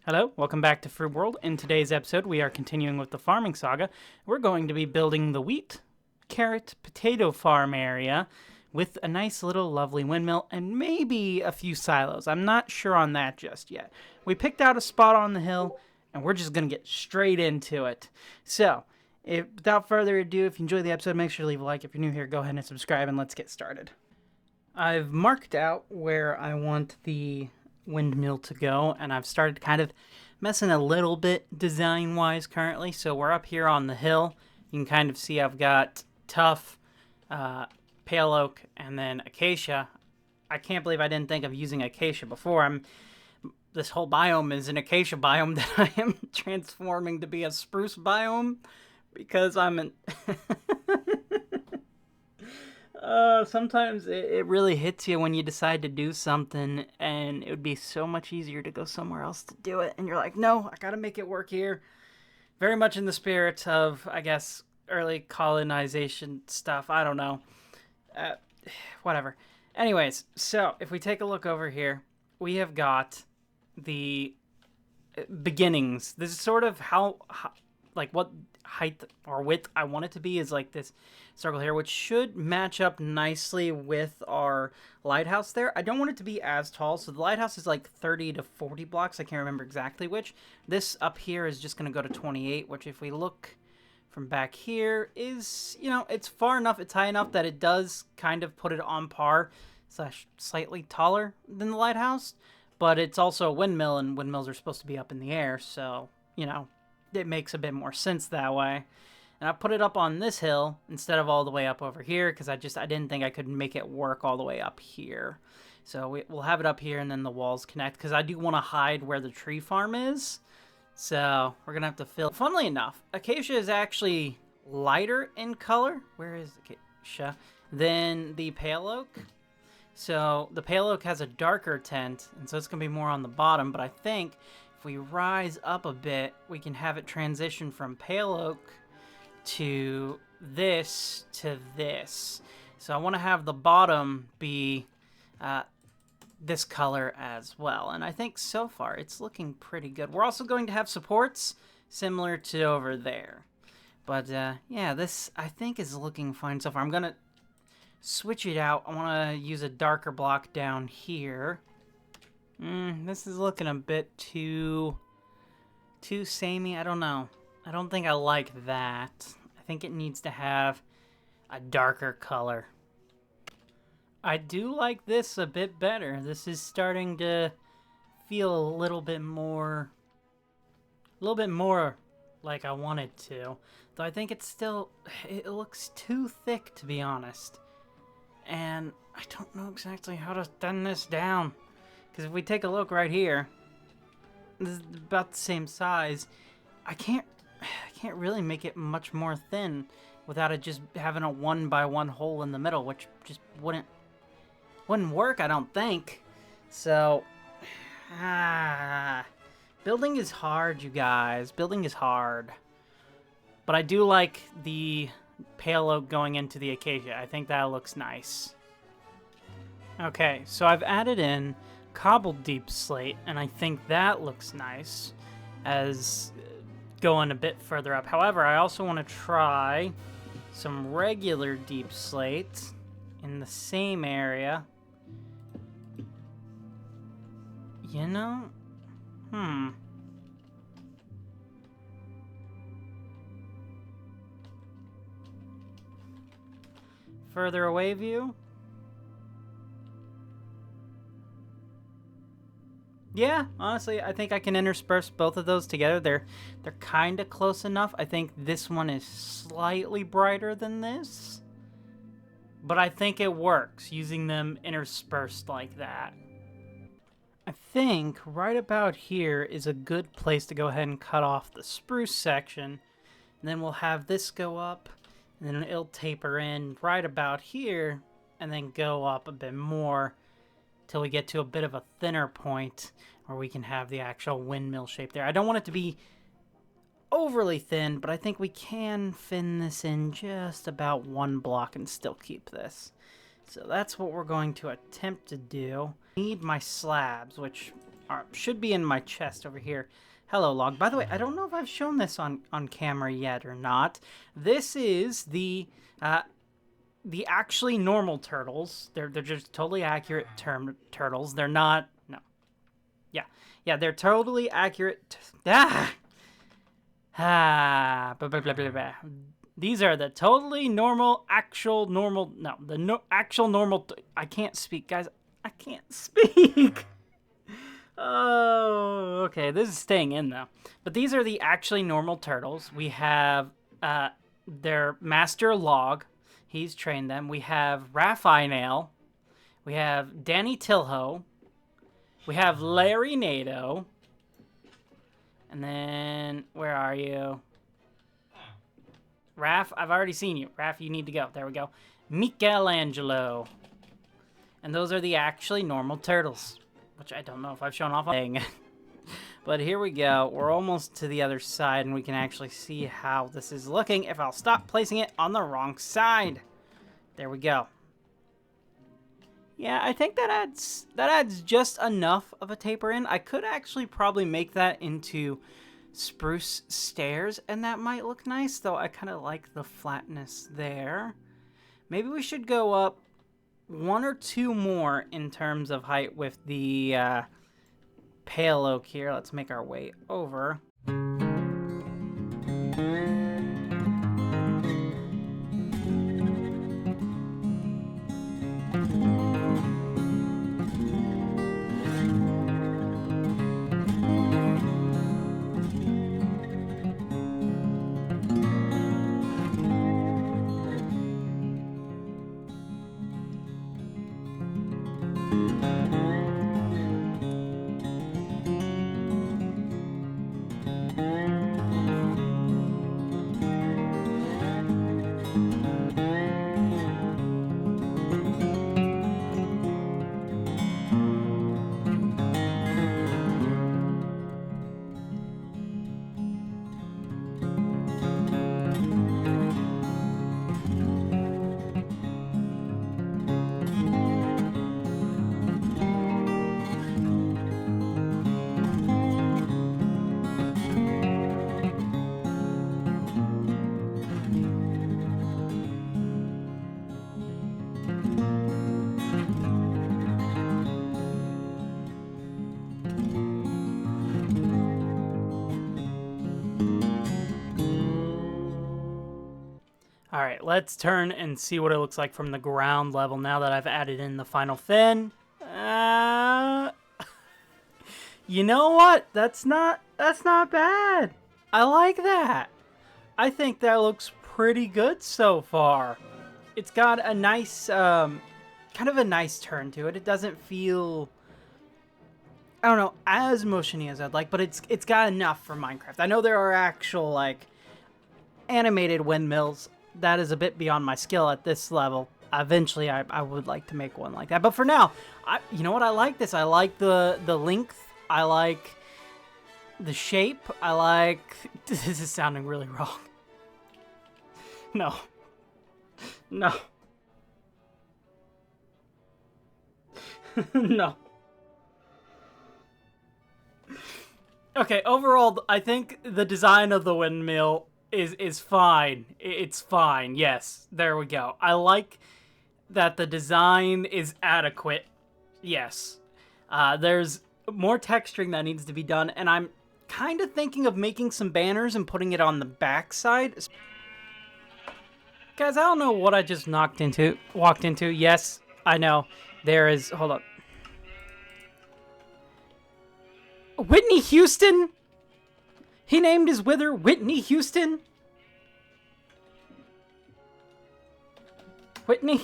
Hello, welcome back to Froobworld. In today's episode, we are continuing with the farming saga. We're going to be building the wheat, carrot, potato farm area with a nice little lovely windmill and maybe a few silos. I'm not sure on that just yet. We picked out a spot on the hill and we're just going to get straight into it. So, without further ado, if you enjoyed the episode, make sure to leave a like. If you're new here, go ahead and subscribe and let's get started. I've marked out where I want the windmill to go, and I've started kind of messing a little bit design wise currently. So we're up here on the hill. You can kind of see I've got tough, pale oak, and then acacia. I can't believe I didn't think of using acacia before. This whole biome is an acacia biome that I am transforming to be a spruce biome because I'm an sometimes it really hits you when you decide to do something, and it would be so much easier to go somewhere else to do it. And you're like, no, I gotta make it work here. Very much in the spirit of, I guess, early colonization stuff. I don't know. Whatever. Anyways, so if we take a look over here, we have got the beginnings. This is sort of how like what height or width I want it to be is like this circle here, which should match up nicely with our lighthouse there. I don't want it to be as tall, so the lighthouse is like 30 to 40 blocks. I can't remember exactly which. This up here is just going to go to 28, which if we look from back here is, you know, it's far enough, it's high enough that it does kind of put it on par slash slightly taller than the lighthouse, but it's also a windmill, and windmills are supposed to be up in the air, so, you know, it makes a bit more sense that way. And I put it up on this hill instead of all the way up over here because I didn't think I could make it work all the way up here. So we'll have it up here and then the walls connect because I do want to hide where the tree farm is. So we're going to have to fill. Funnily enough, acacia is actually lighter in color. Where is acacia? Than the pale oak. So the pale oak has a darker tint, and so it's going to be more on the bottom, but I think if we rise up a bit, we can have it transition from pale oak to this to this. So I want to have the bottom be this color as well. And I think so far it's looking pretty good. We're also going to have supports similar to over there. But yeah, this I think is looking fine so far. I'm going to switch it out. I want to use a darker block down here. This is looking a bit too samey. I don't know. I don't think I like that. I think it needs to have a darker color. I do like this a bit better. This is starting to feel a little bit more like I want it to. Though I think it looks too thick, to be honest. And I don't know exactly how to thin this down. Because if we take a look right here, this is about the same size. I can't really make it much more thin without it just having a 1x1 hole in the middle, which just wouldn't work, I don't think. So, building is hard, you guys. Building is hard. But I do like the pale oak going into the acacia. I think that looks nice. Okay, so I've added in cobbled deep slate, and I think that looks nice as going a bit further up. However, I also want to try some regular deep slate in the same area. You know? Further away view? Yeah, honestly, I think I can intersperse both of those together. They're kind of close enough. I think this one is slightly brighter than this, but I think it works using them interspersed like that. I think right about here is a good place to go ahead and cut off the spruce section, and then we'll have this go up, and then it'll taper in right about here, and then go up a bit more till we get to a bit of a thinner point where we can have the actual windmill shape there. I don't want it to be overly thin, but I think we can thin this in just about 1 block and still keep this. So that's what we're going to attempt to do. I need my slabs, which should be in my chest over here. Hello, log. By the way, I don't know if I've shown this on camera yet or not. This is the actually normal turtles. They're just totally accurate turtles. They're not. No. Yeah. They're totally accurate. Blah, blah, blah, blah, blah. These are the totally normal, actual normal. No, the actual normal. I can't speak, guys. I can't speak. Oh, okay. This is staying in, though. But these are the actually normal turtles. We have their master log. He's trained them. We have Raphi Nail. We have Danny Tilho. We have Larry Nato. And then, where are you? Raph, I've already seen you. Raph, you need to go. There we go. Michelangelo. And those are the actually normal turtles. Which I don't know if I've shown off on. But here we go. We're almost to the other side, and we can actually see how this is looking if I'll stop placing it on the wrong side. There we go. Yeah, I think that adds just enough of a taper in. I could actually probably make that into spruce stairs, and that might look nice, though I kind of like the flatness there. Maybe we should go up 1 or 2 more in terms of height with the pale oak here. Let's make our way over. Alright, let's turn and see what it looks like from the ground level now that I've added in the final fin. You know what? That's not bad. I like that. I think that looks pretty good so far. It's got a nice, kind of a nice turn to it. It doesn't feel, I don't know, as motiony as I'd like, but it's got enough for Minecraft. I know there are actual, like, animated windmills. That is a bit beyond my skill at this level. Eventually, I would like to make one like that. But for now, you know what? I like this. I like the length. I like the shape. I like... This is sounding really wrong. No. No. No. Okay, overall, I think the design of the windmill is fine. It's fine. Yes, there we go. I like that the design is adequate. Yes. There's more texturing that needs to be done, and I'm kind of thinking of making some banners and putting it on the back side. Guys, I don't know what I just walked into. Yes, I know. There is... Hold up. Whitney Houston? He named his wither Whitney Houston? Whitney?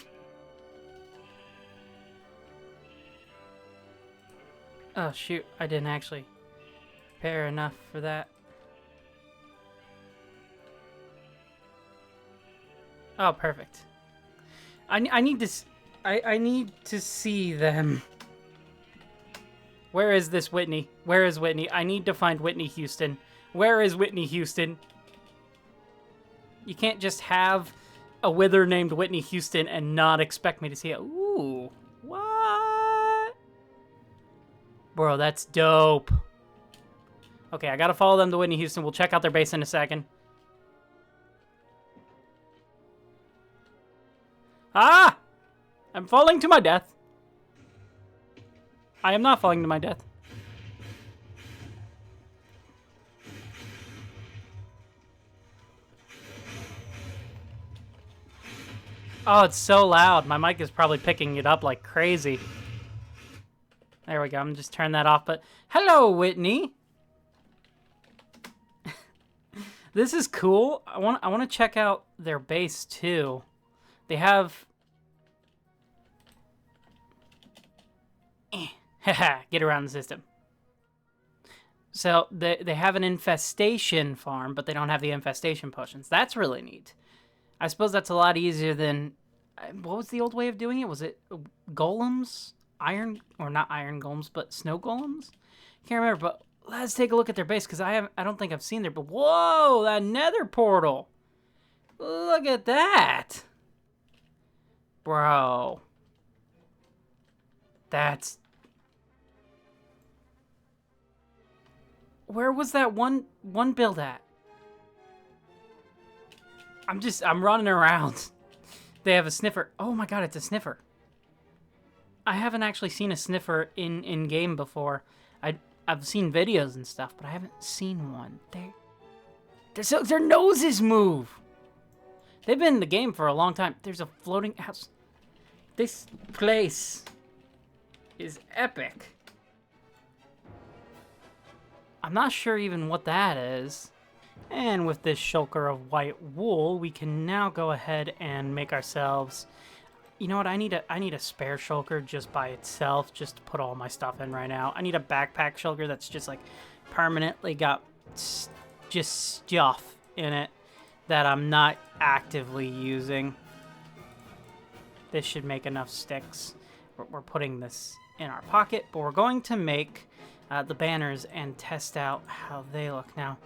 Oh, shoot. I didn't actually prepare enough for that. Oh, perfect. I need to see them. Where is this Whitney? Where is Whitney? I need to find Whitney Houston. Where is Whitney Houston? You can't just have a wither named Whitney Houston and not expect me to see it. Ooh, what? Bro, that's dope. Okay, I gotta follow them to Whitney Houston. We'll check out their base in a second. Ah! I'm falling to my death. I am not falling to my death. Oh, it's so loud. My mic is probably picking it up like crazy. There we go. I'm just turning that off. But hello, Whitney. This is cool. I want to check out their base too. They have. Get around the system. So they have an infestation farm, but they don't have the infestation potions. That's really neat. I suppose that's a lot easier than... What was the old way of doing it? Was it golems? Iron... Or not iron golems, but snow golems? Can't remember, but let's take a look at their base, because I don't think I've seen their... But whoa! That nether portal! Look at that! Bro. That's... Where was that one build at? I'm running around. They have a sniffer. Oh my god, it's a sniffer. I haven't actually seen a sniffer in game before. I've seen videos and stuff, but I haven't seen one. Their noses move. They've been in the game for a long time. There's a floating house. This place is epic. I'm not sure even what that is. And with this shulker of white wool, we can now go ahead and make ourselves... You know what? I need a spare shulker just by itself, just to put all my stuff in right now. I need a backpack shulker that's just like permanently got just stuff in it that I'm not actively using. This should make enough sticks. We're putting this in our pocket, but we're going to make the banners and test out how they look now.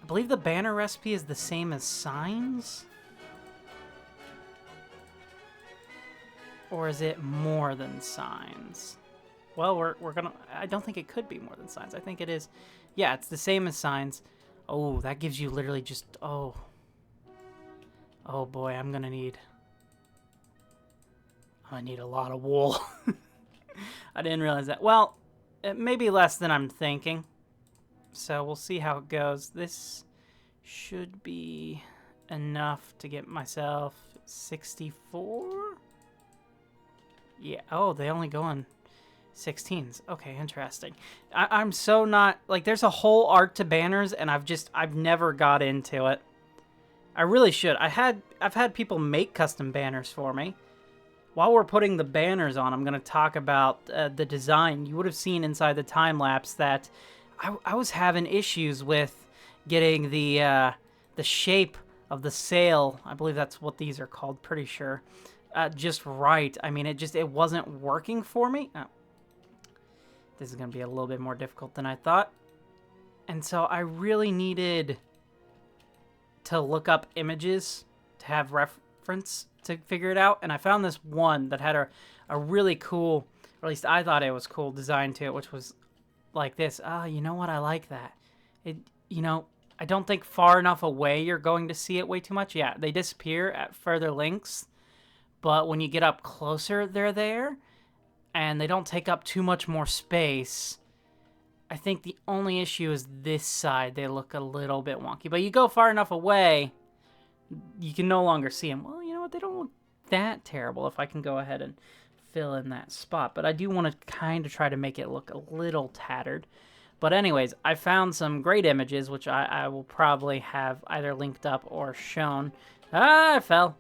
I believe the banner recipe is the same as signs? Or is it more than signs? Well, we're gonna... I don't think it could be more than signs. I think it is... Yeah, it's the same as signs. Oh, that gives you literally just... Oh. Oh boy, I'm gonna need a lot of wool. I didn't realize that. Well, it may be less than I'm thinking. So we'll see how it goes. This should be enough to get myself 64? Yeah. Oh, they only go on 16s. Okay, interesting. I'm so not... Like, there's a whole art to banners, and I've never got into it. I really should. I've had people make custom banners for me. While we're putting the banners on, I'm going to talk about the design. You would have seen inside the time-lapse that I was having issues with getting the shape of the sail. I believe that's what these are called, pretty sure. Just right. I mean, it wasn't working for me. Oh. This is going to be a little bit more difficult than I thought. And so I really needed to look up images to have reference to figure it out, and I found this one that had a really cool, or at least I thought it was cool, design to it, which was like this. You know what? I like that. You know, I don't think far enough away you're going to see it way too much. Yeah, they disappear at further lengths, but when you get up closer, they're there, and they don't take up too much more space. I think the only issue is this side. They look a little bit wonky, but you go far enough away, you can no longer see them. Well, you know what? They don't look that terrible if I can go ahead and fill in that spot. But I do want to kind of try to make it look a little tattered. But anyways, I found some great images, which I will probably have either linked up or shown. I fell.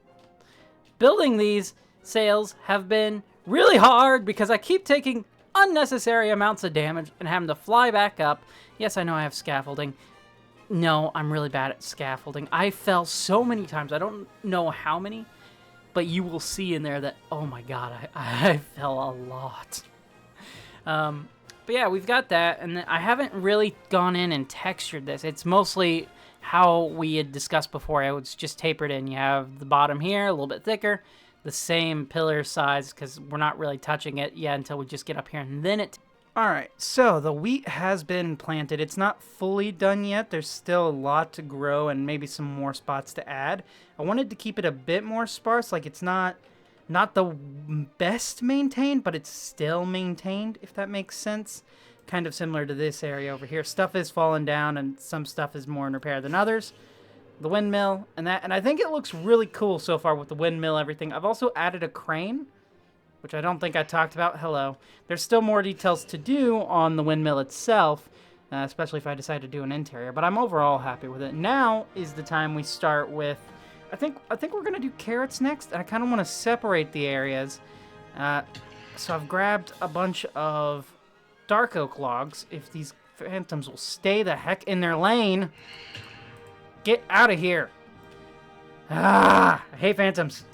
Building these sails have been really hard because I keep taking unnecessary amounts of damage and having to fly back up. Yes, I know I have scaffolding. No, I'm really bad at scaffolding. I fell so many times. I don't know how many, but you will see in there that, oh my god, I fell a lot. But yeah, we've got that, and I haven't really gone in and textured this. It's mostly how we had discussed before. It was just tapered in. You have the bottom here, a little bit thicker, the same pillar size, because we're not really touching it yet until we just get up here, and then it... Alright, so the wheat has been planted. It's not fully done yet. There's still a lot to grow and maybe some more spots to add. I wanted to keep it a bit more sparse, like it's not the best maintained, but it's still maintained, if that makes sense. Kind of similar to this area over here. Stuff is falling down and some stuff is more in repair than others. The windmill and I think it looks really cool so far with the windmill, everything. I've also added a crane, which I don't think I talked about. Hello. There's still more details to do on the windmill itself, especially if I decide to do an interior, but I'm overall happy with it. Now is the time we start with, I think we're going to do carrots next, and I kind of want to separate the areas. So I've grabbed a bunch of dark oak logs. If these phantoms will stay the heck in their lane. Get out of here. I hate phantoms.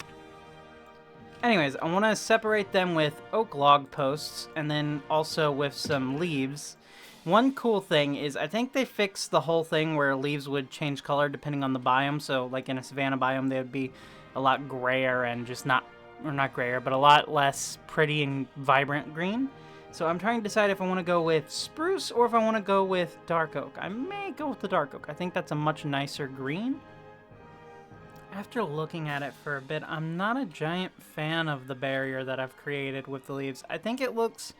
Anyways, I want to separate them with oak log posts and then also with some leaves. One cool thing is I think they fixed the whole thing where leaves would change color depending on the biome. So like in a savanna biome, they would be a lot grayer and just not grayer, but a lot less pretty and vibrant green. So I'm trying to decide if I want to go with spruce or if I want to go with dark oak. I may go with the dark oak. I think that's a much nicer green. After looking at it for a bit, I'm not a giant fan of the barrier that I've created with the leaves. I think it looks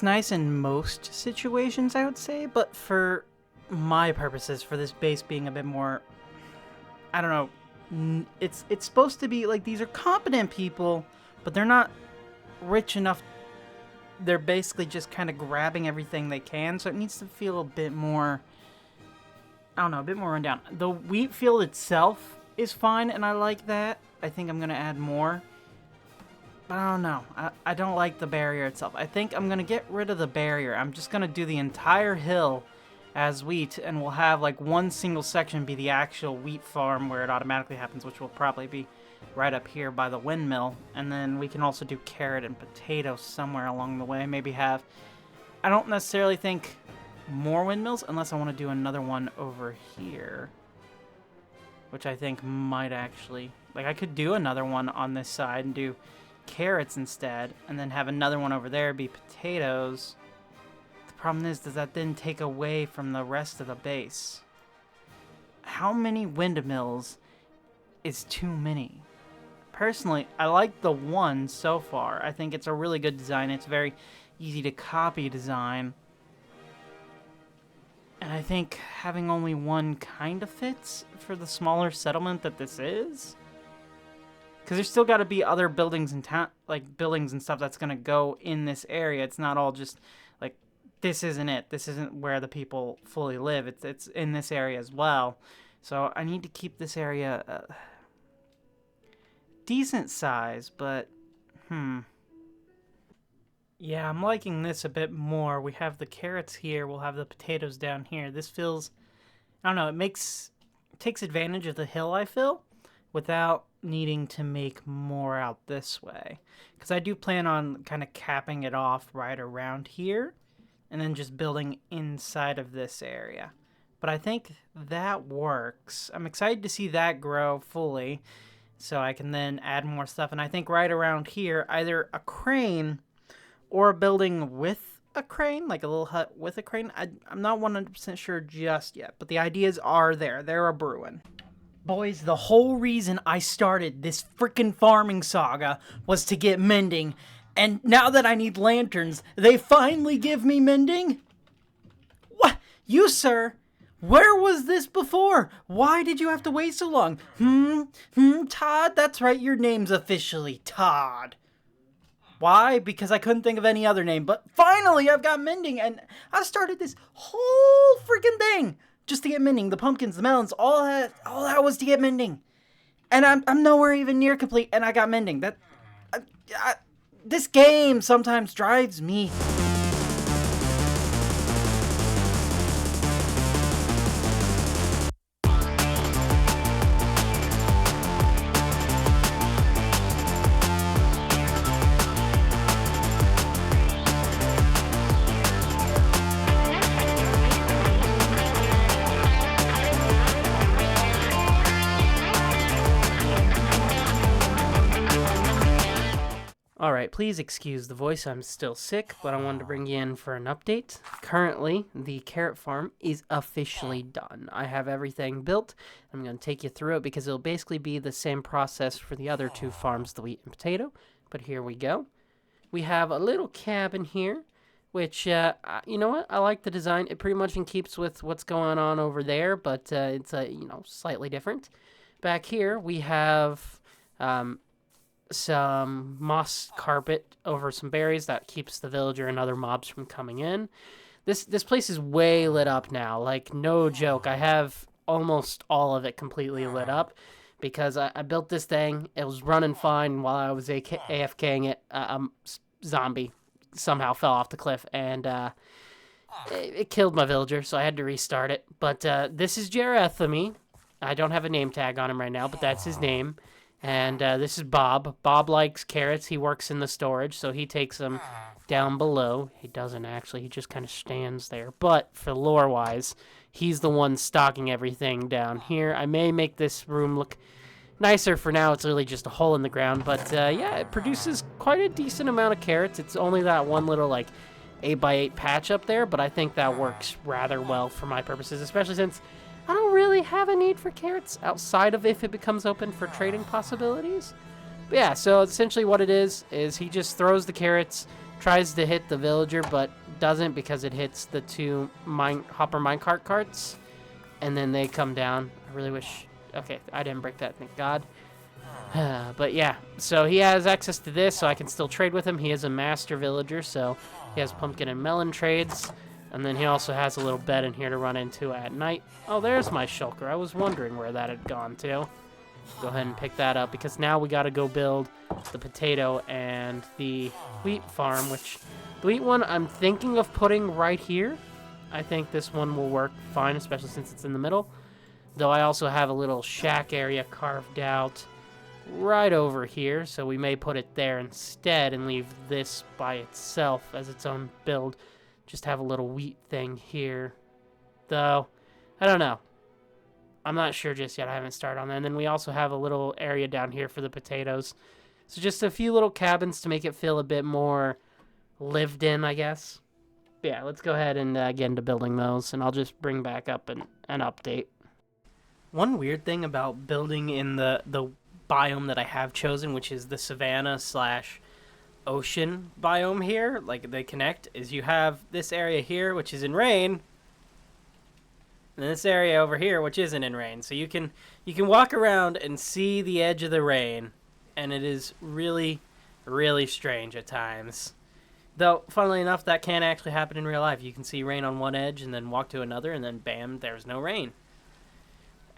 nice in most situations, I would say, but for my purposes, for this base being a bit more, I don't know, it's supposed to be like these are competent people, but they're not rich enough. They're basically just kind of grabbing everything they can, so it needs to feel a bit more, I don't know, a bit more rundown. The wheat field itself is fine, and I like that. I think I'm going to add more. But I don't know. I don't like the barrier itself. I think I'm going to get rid of the barrier. I'm just going to do the entire hill as wheat, and we'll have like one single section be the actual wheat farm where it automatically happens, which will probably be right up here by the windmill. And then we can also do carrot and potato somewhere along the way. Maybe have, I don't necessarily think more windmills unless I want to do another one over here, which I think might actually, like I could do another one on this side and do carrots instead, and then have another one over there be potatoes. The problem is, does that then take away from the rest of the base? How many windmills is too many? Personally, I like the one so far. I think it's a really good design. It's very easy to copy design. And I think having only one kind of fits for the smaller settlement that this is. Because there's still got to be other buildings in town, like buildings and stuff that's going to go in this area. It's not all just like, this isn't it. This isn't where the people fully live. It's in this area as well. So I need to keep this area decent size, but yeah, I'm liking this a bit more. We have the carrots here. We'll have the potatoes down here. This feels, I don't know, it takes advantage of the hill, I feel, without needing to make more out this way. Because I do plan on kind of capping it off right around here and then just building inside of this area. But I think that works. I'm excited to see that grow fully so I can then add more stuff. And I think right around here, either a crane or a building with a crane, like a little hut with a crane. I'm not 100% sure just yet, but the ideas are there. They're a brewing. Boys, the whole reason I started this freaking farming saga was to get mending. And now that I need lanterns, they finally give me mending? What? You, sir? Where was this before? Why did you have to wait so long? Todd? That's right, your name's officially Todd. Why? Because I couldn't think of any other name, but finally I've got mending, and I started this whole freaking thing just to get mending. The pumpkins, the melons, all that was to get mending. And I'm nowhere even near complete, and I got mending. This game sometimes drives me. Alright, please excuse the voice. I'm still sick, but I wanted to bring you in for an update. Currently, the carrot farm is officially done. I have everything built. I'm going to take you through it because it'll basically be the same process for the other two farms, the wheat and potato. But here we go. We have a little cabin here, which, you know what? I like the design. It pretty much keeps with what's going on over there, but it's, slightly different. Back here, we have some moss carpet over some berries that keeps the villager and other mobs from coming in. This place is way lit up now. Like, no joke. I have almost all of it completely lit up because I built this thing. It was running fine while I was AFKing it. A zombie somehow fell off the cliff and it killed my villager, so I had to restart it. But this is Jerethamy. I don't have a name tag on him right now, but that's his name. And this is Bob. Bob likes carrots. He works in the storage, so he takes them down below. He doesn't actually. He just kind of stands there. But for lore-wise, he's the one stocking everything down here. I may make this room look nicer. For now, it's really just a hole in the ground. But, yeah, it produces quite a decent amount of carrots. It's only that one little, like, 8x8 patch up there, but I think that works rather well for my purposes, especially since I don't really have a need for carrots outside of if it becomes open for trading possibilities. But yeah, so essentially what it is he just throws the carrots, tries to hit the villager, but doesn't because it hits the two hopper minecart carts, and then they come down. I really wish... Okay, I didn't break that, thank God. But yeah, so he has access to this, so I can still trade with him. He is a master villager, so he has pumpkin and melon trades. And then he also has a little bed in here to run into at night. Oh, there's my shulker. I was wondering where that had gone to. Go ahead and pick that up because now we got to go build the potato and the wheat farm, which the wheat one I'm thinking of putting right here. I think this one will work fine, especially since it's in the middle. Though I also have a little shack area carved out right over here, so we may put it there instead and leave this by itself as its own build. Just have a little wheat thing here. Though, I don't know. I'm not sure just yet. I haven't started on that. And then we also have a little area down here for the potatoes. So just a few little cabins to make it feel a bit more lived in, I guess. But yeah, let's go ahead and get into building those. And I'll just bring back up an update. One weird thing about building in the biome that I have chosen, which is the savanna / ocean biome here, like they connect, is you have this area here which is in rain and this area over here which isn't in rain, so you can walk around and see the edge of the rain, and it is really strange at times. Though funnily enough, that can actually happen in real life. You can see rain on one edge and then walk to another and then bam, there's no rain.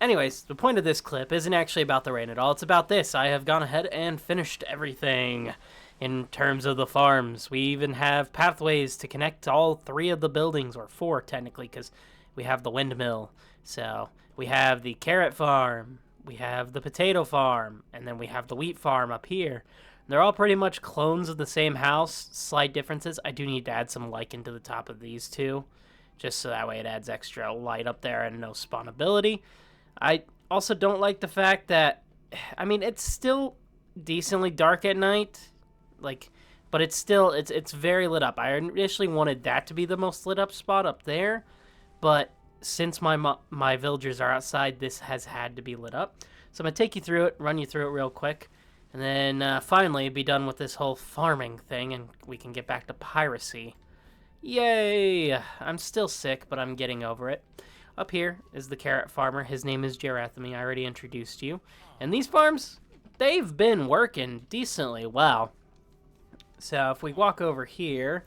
Anyways, the point of this clip isn't actually about the rain at all. It's about this. I have gone ahead and finished everything. In terms of the farms, we even have pathways to connect all 3 of the buildings, or 4 technically, because we have the windmill. So we have the carrot farm, we have the potato farm, and then we have the wheat farm up here. They're all pretty much clones of the same house, slight differences. I do need to add some lichen to the top of these two, just so that way it adds extra light up there and no spawnability. I also don't like the fact that, I mean, it's still decently dark at night, but it's still, it's very lit up. I initially wanted that to be the most lit up spot up there, but since my villagers are outside, this has had to be lit up. So I'm going to take you through it, run you through it real quick, and then finally be done with this whole farming thing, and we can get back to piracy. Yay! I'm still sick, but I'm getting over it. Up here is the carrot farmer. His name is Jerethamy. I already introduced you. And these farms, they've been working decently well. So if we walk over here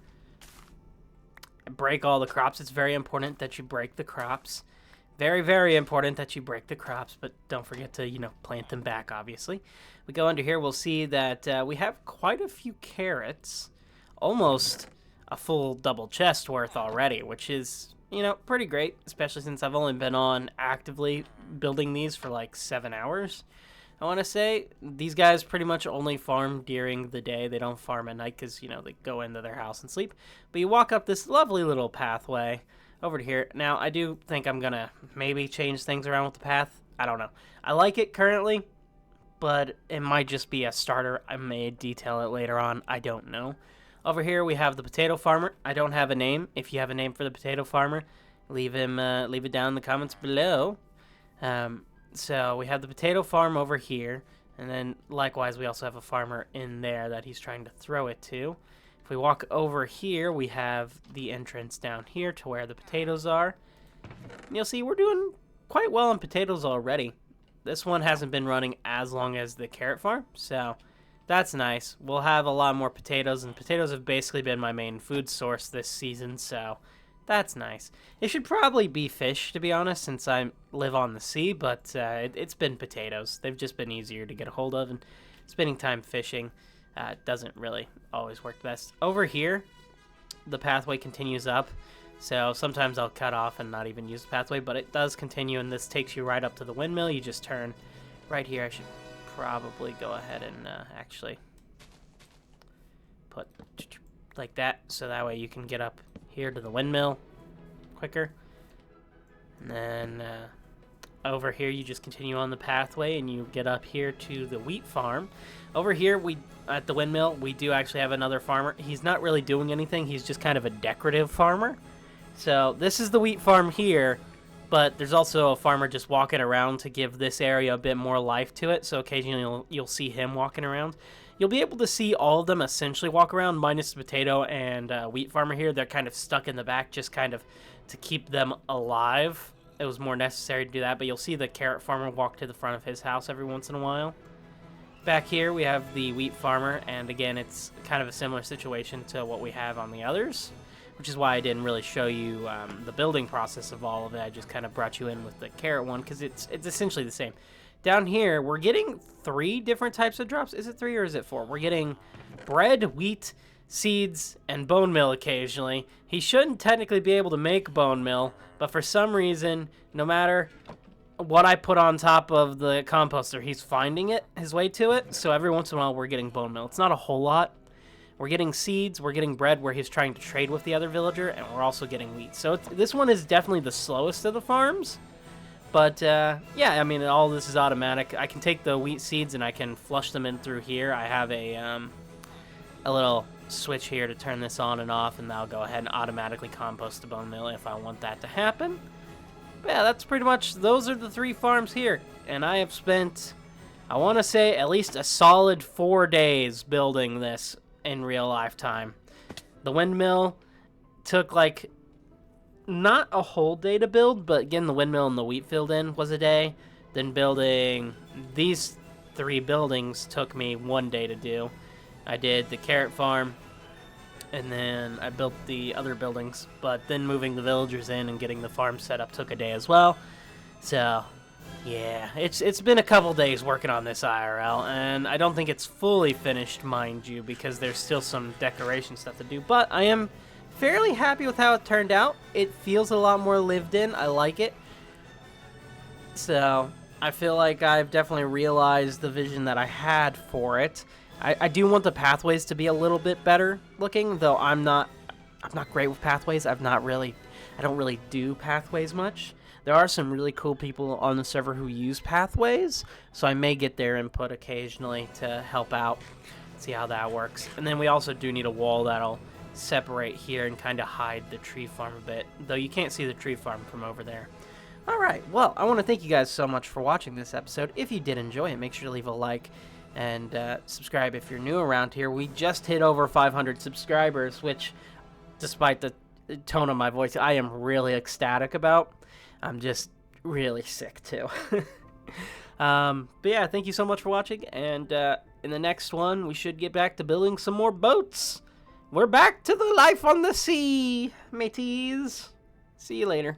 and break all the crops, it's very important that you break the crops. Very important that you break the crops, but don't forget to, plant them back, obviously. We go under here, we'll see that we have quite a few carrots. Almost a full double chest worth already, which is, pretty great, especially since I've only been on actively building these for like 7 hours. I want to say these guys pretty much only farm during the day. They don't farm at night because, they go into their house and sleep. But you walk up this lovely little pathway over to here. Now, I do think I'm going to maybe change things around with the path. I don't know. I like it currently, but it might just be a starter. I may detail it later on. I don't know. Over here we have the potato farmer. I don't have a name. If you have a name for the potato farmer, leave it down in the comments below. So we have the potato farm over here, and then likewise we also have a farmer in there that he's trying to throw it to. If we walk over here, we have the entrance down here to where the potatoes are. And you'll see we're doing quite well on potatoes already. This one hasn't been running as long as the carrot farm, so that's nice. We'll have a lot more potatoes, and potatoes have basically been my main food source this season, so that's nice. It should probably be fish, to be honest, since I live on the sea, but it's been potatoes. They've just been easier to get a hold of, and spending time fishing doesn't really always work best. Over here, the pathway continues up, so sometimes I'll cut off and not even use the pathway, but it does continue, and this takes you right up to the windmill. You just turn right here. I should probably go ahead and actually put like that, so that way you can get up here to the windmill quicker. And then over here you just continue on the pathway and you get up here to the wheat farm. Over here at the windmill we do actually have another farmer. He's not really doing anything, he's just kind of a decorative farmer. So this is the wheat farm here, but there's also a farmer just walking around to give this area a bit more life to it, so occasionally you'll see him walking around. You'll be able to see all of them essentially walk around, minus the potato and wheat farmer here. They're kind of stuck in the back just kind of to keep them alive. It was more necessary to do that, but you'll see the carrot farmer walk to the front of his house every once in a while. Back here we have the wheat farmer, and again it's kind of a similar situation to what we have on the others, which is why I didn't really show you the building process of all of it. I just kind of brought you in with the carrot one because it's essentially the same. Down here, we're getting 3 different types of drops. Is it 3 or is it 4? We're getting bread, wheat, seeds, and bone meal occasionally. He shouldn't technically be able to make bone meal, but for some reason, no matter what I put on top of the composter, he's finding his way to it. So every once in a while, we're getting bone meal. It's not a whole lot. We're getting seeds, we're getting bread where he's trying to trade with the other villager, and we're also getting wheat. So this one is definitely the slowest of the farms. But, yeah, I mean, all this is automatic. I can take the wheat seeds and I can flush them in through here. I have a little switch here to turn this on and off, and that'll go ahead and automatically compost the bone meal if I want that to happen. But yeah, that's pretty much, those are the 3 farms here. And I have spent, I want to say, at least a solid 4 days building this in real life time. The windmill took, like, not a whole day to build, but getting the windmill and the wheat field in was a day. Then building these 3 buildings took me 1 day to do. I did the carrot farm, and then I built the other buildings, but then moving the villagers in and getting the farm set up took a day as well. So yeah, it's been a couple days working on this IRL, and I don't think it's fully finished, mind you, because there's still some decoration stuff to do, but I am fairly happy with how it turned out. It feels a lot more lived in. I like it. So I feel like I've definitely realized the vision that I had for it. I do want the pathways to be a little bit better looking, though I'm not great with pathways. I don't really do pathways much. There are some really cool people on the server who use pathways, so I may get their input occasionally to help out, see how that works. And then we also do need a wall that'll separate here and kind of hide the tree farm a bit, though you can't see the tree farm from over there. Alright, well, I want to thank you guys so much for watching this episode. If you did enjoy it, make sure to leave a like and subscribe if you're new around here. We just hit over 500 subscribers, which, despite the tone of my voice, I am really ecstatic about. I'm just really sick too. But yeah, thank you so much for watching, and in the next one we should get back to building some more boats. We're back to the life on the sea, mateys. See you later.